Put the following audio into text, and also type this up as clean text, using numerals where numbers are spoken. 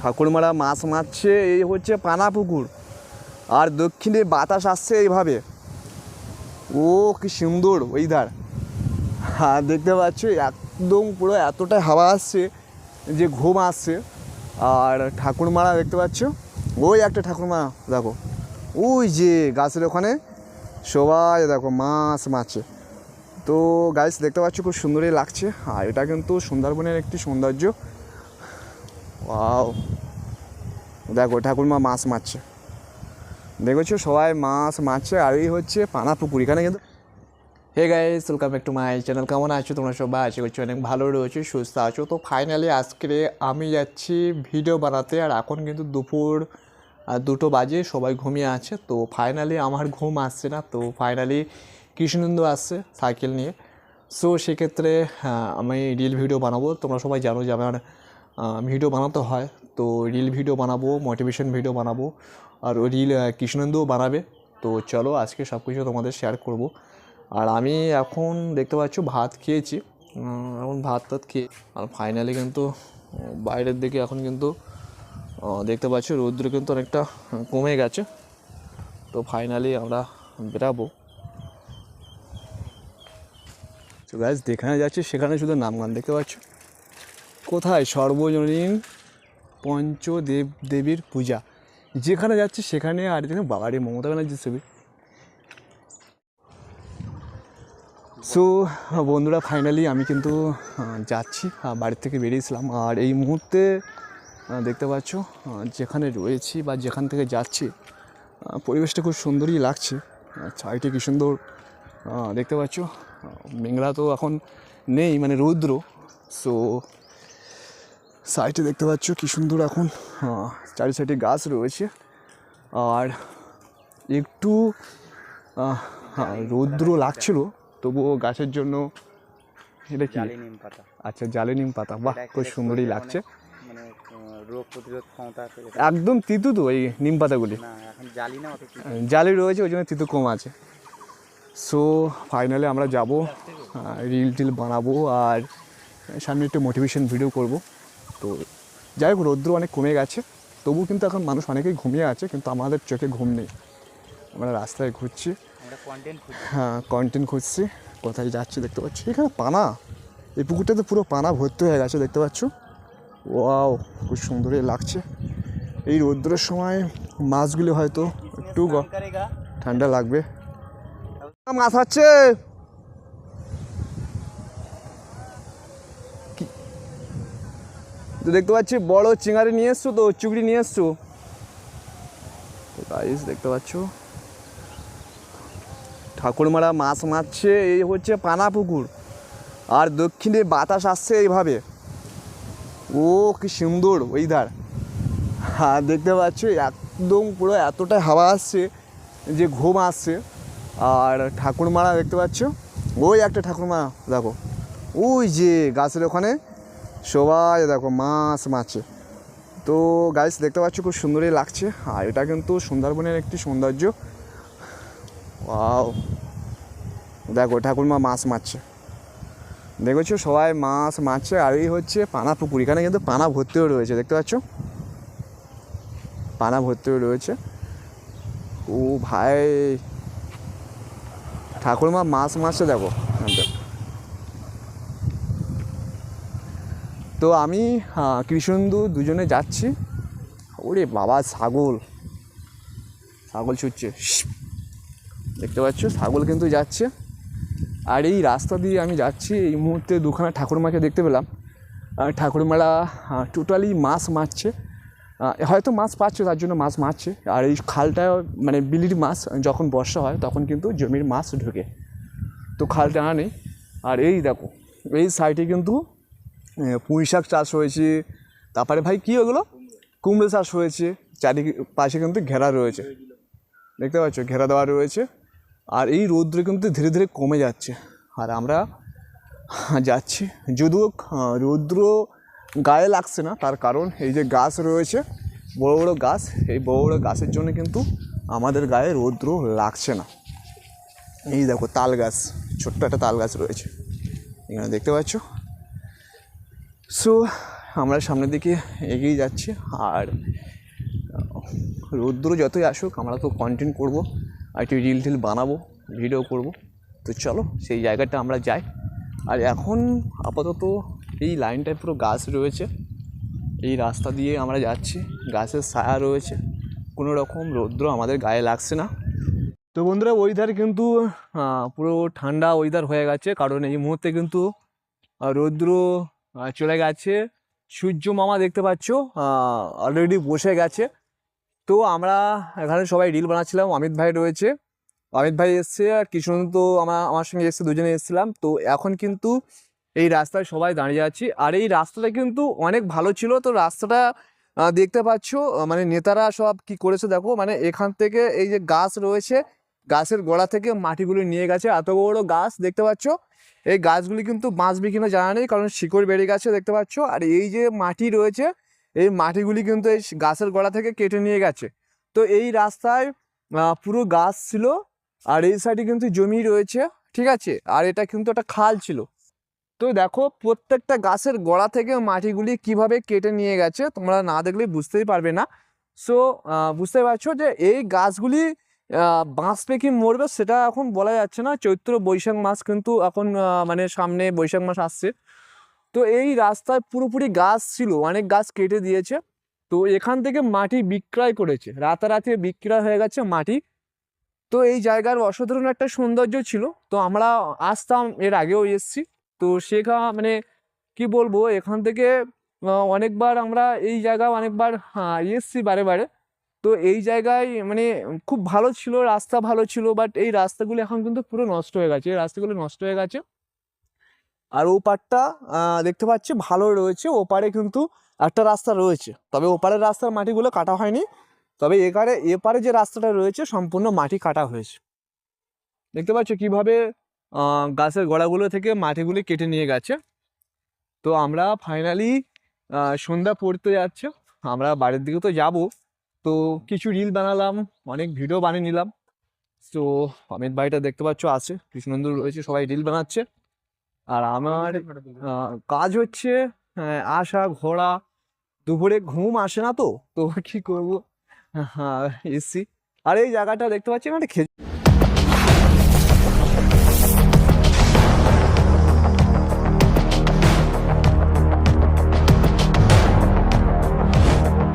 ঠাকুরমারা মাছ মারছে। এই হচ্ছে পানা পুকুর, আর দক্ষিণে বাতাস আসছে এইভাবে। ও কি সুন্দর ওয়েদার। হ্যাঁ দেখতে পাচ্ছ একদম পুরো এতটাই হাওয়া আসছে যে ঘুম আসছে। আর ঠাকুরমারা দেখতে পাচ্ছ, ওই একটা ঠাকুরমা দেখো, ওই যে গাছের ওখানে সবাই দেখো মাছ মারছে। তো গাইস দেখতে পাচ্ছ খুব সুন্দরই লাগছে। আর এটা কিন্তু সুন্দরবনের একটি সৌন্দর্য। ওয়াও, দেখো ঠাকুরমা মাছ মারছে, দেখেছো সবাই মাছ মারছে। আর এই হচ্ছে পানা পুকুর এখানে কিন্তু। Hey guys, welcome back to my channel. কেমন আছো তোমরা সবাই? আশা করছি অনেক ভালো রয়েছে, সুস্থ আছো। তো ফাইনালি আজকে আমি যাচ্ছি ভিডিও বানাতে। আর এখন কিন্তু দুপুর 2টো বাজে, সবাই ঘুমিয়ে আছে। তো ফাইনালি আমার ঘুম আসছে না। তো ফাইনালি কৃষ্ণেন্দু আসছে সাইকেল নিয়ে। সো সেক্ষেত্রে আমি রিল ভিডিও বানাবো। তোমরা সবাই জানো যে আমার ভিডিও বানাতে হয়। তো রিল ভিডিও বানাবো, মোটিভেশন ভিডিও বানাবো, আর ওই রিল কৃষ্ণেন্দুও বানাবে। তো চলো আজকে সব কিছু তোমাদের শেয়ার করব। আর আমি এখন দেখতে পাচ্ছ ভাত খেয়েছি, এখন ভাত খেয়ে। আর ফাইনালি কিন্তু বাইরের দিকে এখন কিন্তু দেখতে পাচ্ছ রৌদ্র কিন্তু অনেকটা কমে গেছে। তো ফাইনালি আমরা বেরাবো। তো গাইস যেখানে যাচ্ছি সেখানে শুধু নামগান দেখতে পাচ্ছ। কোথায়? সর্বজনীন পঞ্চদেব দেবীর পূজা। যেখানে যাচ্ছি সেখানে। আর দেখুন বাবারি মমতা ব্যানার্জির ছবি। সো বন্ধুরা ফাইনালি আমি কিন্তু যাচ্ছি, বাড়ির থেকে বেরিয়েছিলাম। আর এই মুহূর্তে দেখতে পাচ্ছ যেখানে রয়েছি বা যেখান থেকে যাচ্ছি পরিবেশটা খুব সুন্দরই লাগছে। ছাইটি কি সুন্দর দেখতে পাচ্ছ। মেঘলা তো এখন নেই, মানে রৌদ্র। সো সাইডে দেখতে পাচ্ছ কি সুন্দর এখন চারি সাইডে গাছ রয়েছে। আর একটু রৌদ্র লাগছিল, তবুও গাছের জন্য এটা কি? আচ্ছা, জালি নিম পাতা। বাহ, খুব সুন্দরই লাগছে। মানে রোগ প্রতিরোধ ক্ষমতা আছে একদম। তিতু তো এই নিম পাতাগুলি এখন জালি না, জালি রয়েছে, ওই জন্য তিতু কম আছে। সো ফাইনালি আমরা যাব, রিল টিল বানাবো, আর সামনে একটু মোটিভেশন ভিডিও করব। তো যাই হোক, রৌদ্র অনেক কমে গেছে, তবু কিন্তু এখন মানুষ অনেকেই ঘুমিয়ে আছে, কিন্তু আমাদের চোখে ঘুম নেই। আমরা রাস্তায় ঘুরছি, হ্যাঁ কন্টেন্ট খুঁজছি। কোথায় যাচ্ছি দেখতে পাচ্ছি এখানে পানা। এই পুকুরটাতে পুরো পানা ভর্তি হয়ে গেছে দেখতে পাচ্ছ। ওয়াও, খুব সুন্দরই লাগছে। এই রৌদ্রের সময় মাছগুলি হয়তো একটু ঠান্ডা লাগবে। মাছ আছে তো দেখতে পাচ্ছি বড় চিংড়ি নিয়ে এসছো, তো চুগড়ি নিয়ে এসছো। তো গাইস দেখতে পাচ্ছ ঠাকুরমারা মাছ মারছে। এই হচ্ছে পানা পুকুর, আর দক্ষিণে বাতাস আসছে এইভাবে। ও কি সুন্দর ওয়েদার। হ্যাঁ দেখতে পাচ্ছ একদম পুরো এতটাই হাওয়া আসছে যে ঘুম আসছে। আর ঠাকুরমারা দেখতে পাচ্ছ, ওই একটা ঠাকুরমা দেখো, ওই যে গাছের ওখানে সবাই দেখো মাছ মারছে। তো গাইস দেখতে পাচ্ছ খুব সুন্দরই লাগছে। আর এটা কিন্তু সুন্দরবনের একটি সৌন্দর্য। ওয়াও, দেখো ঠাকুরমা মাছ মারছে, দেখেছো সবাই মাছ মারছে। আর এই হচ্ছে পানা পুকুর, এখানে কিন্তু পানা ভর্তিও রয়েছে দেখতে পাচ্ছ, পানা ভর্তিও রয়েছে। ও ভাই, ঠাকুরমা মাছ মারছে দেখো। তো আমি কৃষ্ণেন্দু দুজনে যাচ্ছি। ওরে বাবা, ছাগল ছুটছে দেখতে পাচ্ছ, ছাগল কিন্তু যাচ্ছে। আর এই রাস্তা দিয়ে আমি যাচ্ছি, এই মুহূর্তে দুখানা ঠাকুরমাকে দেখতে পেলাম। ঠাকুরমারা টোটালি মাছ মারছে, হয়তো মাছ পাচ্ছে তার জন্য মাছ মারছে। আর এই খালটা মানে বিলির মাছ, যখন বর্ষা হয় তখন কিন্তু জমির মাছ ঢোকে, তো খালটা নেই। আর এই দেখো এই সাইডে কিন্তু পুঁই শাক চাষ হয়েছে। তারপরে ভাই কী ওগুলো, কুমড়ো চাষ হয়েছে। চারিপাশে কিন্তু ঘেরা রয়েছে দেখতে পাচ্ছ, ঘেরা দেওয়া রয়েছে। আর এই রৌদ্র কিন্তু ধীরে ধীরে কমে যাচ্ছে। আর আমরা যাচ্ছি, যদিও রৌদ্র গায়ে লাগছে না, তার কারণ এই যে গাছ রয়েছে, বড় বড় গাছ, এই বড় বড় গাছের জন্য কিন্তু আমাদের গায়ে রৌদ্র লাগছে না। এই দেখো তাল গাছ, ছোট্ট একটা তাল গাছ রয়েছে এখানে দেখতে পাচ্ছ। সো আমরা সামনের দিকে এগিয়ে যাচ্ছি। আর রৌদ্র যতই আসুক আমরা তো কন্টেন্ট করব, আর একটু রিল টিল বানাবো, ভিডিও করব। তো চলো সেই জায়গাটা আমরা যাই। আর এখন আপাতত এই লাইনটায় পুরো গাছ রয়েছে, এই রাস্তা দিয়ে আমরা যাচ্ছি, গাছের ছায়া রয়েছে, কোনো রকম রৌদ্র আমাদের গায়ে লাগছে না। তো বন্ধুরা ওয়েদার কিন্তু পুরো ঠান্ডা ওয়েদার হয়ে গেছে, কারণ এই মুহূর্তে কিন্তু রৌদ্র চলে গেছে। সূর্য মামা দেখতে পাচ্ছ অলরেডি বসে গেছে। তো আমরা এখানে সবাই রিল বানাচ্ছিলাম, অমিত ভাই রয়েছে, অমিত ভাই এসছে, আর কৃষ্ণ তো আমার সঙ্গে এসছে, দুজনে এসেছিলাম। তো এখন কিন্তু এই রাস্তায় সবাই দাঁড়িয়ে আছি। আর এই রাস্তাটা কিন্তু অনেক ভালো ছিল। তো রাস্তাটা দেখতে পাচ্ছ মানে নেতারা সব কি করেছে দেখো, মানে এখান থেকে এই যে গাছ রয়েছে, গাছের গোড়া থেকে মাটিগুলি নিয়ে গেছে। এত বড় গাছ দেখতে পাচ্ছ, এই গাছগুলি কিন্তু বাঁচবে কিনা জানা নেই, কারণ শিকড় বেড়ে গেছে দেখতে পাচ্ছ। আর এই যে মাটি রয়েছে, এই মাটিগুলি কিন্তু এই গাছের গোড়া থেকে কেটে নিয়ে গেছে। তো এই রাস্তায় পুরো গাছ ছিল, আর এই সাইডে কিন্তু জমি রয়েছে, ঠিক আছে। আর এটা কিন্তু একটা খাল ছিল। তো দেখো প্রত্যেকটা গাছের গোড়া থেকে মাটিগুলি কিভাবে কেটে নিয়ে গেছে, তোমরা না দেখলে বুঝতেই পারবে না। সো বুঝতে পারছো যে এই গাছগুলি বাঁচবে কি মরবে সেটা এখন বলা যাচ্ছে না। চৈত্র বৈশাখ মাস কিন্তু এখন মানে সামনে বৈশাখ মাস আসছে। তো এই রাস্তায় পুরোপুরি গাছ ছিল, অনেক গাছ কেটে দিয়েছে। তো এখান থেকে মাটি বিক্রয় করেছে, রাতারাতি বিক্রয় হয়ে গেছে মাটি। তো এই জায়গার অসাধারণ একটা সৌন্দর্য ছিল। তো আমরা আসতাম, এর আগেও এসেছি। তো মানে কি বলবো, এখান থেকে অনেকবার আমরা এই জায়গায় অনেকবার এসেছি বারে বারে। তো এই জায়গায় মানে খুব ভালো ছিল, রাস্তা ভালো ছিল, বাট এই রাস্তাগুলো এখন কিন্তু পুরো নষ্ট হয়ে গেছে, এই রাস্তাগুলো নষ্ট হয়ে গেছে। আর ও পারটা দেখতে পাচ্ছি ভালো রয়েছে, ওপারে কিন্তু একটা রাস্তা রয়েছে, তবে ওপারের রাস্তার মাটিগুলো কাটা হয়নি। তবে এপারে যে রাস্তাটা রয়েছে সম্পূর্ণ মাটি কাটা হয়েছে। দেখতে পাচ্ছ কিভাবে গাছের গোড়াগুলো থেকে মাটিগুলি কেটে নিয়ে গেছে। তো আমরা ফাইনালি সন্ধ্যা পড়তে যাচ্ছে, আমরা বাড়ির দিকে তো যাব। তো কিছু রিল বানালাম, অনেক ভিডিও বানিয়ে নিলাম। তো অমিত ভাইটা দেখতে পাচ্ছ আছে, কৃষ্ণনন্দু রয়েছে, সবাই রিল বানাচ্ছে। আর আমার কাজ হচ্ছে আসা ঘোরা, দুপুরে ঘুম আসে না, তো তো কি করবো, হ্যাঁ এসছি। আর এই জায়গাটা দেখতে পাচ্ছি না,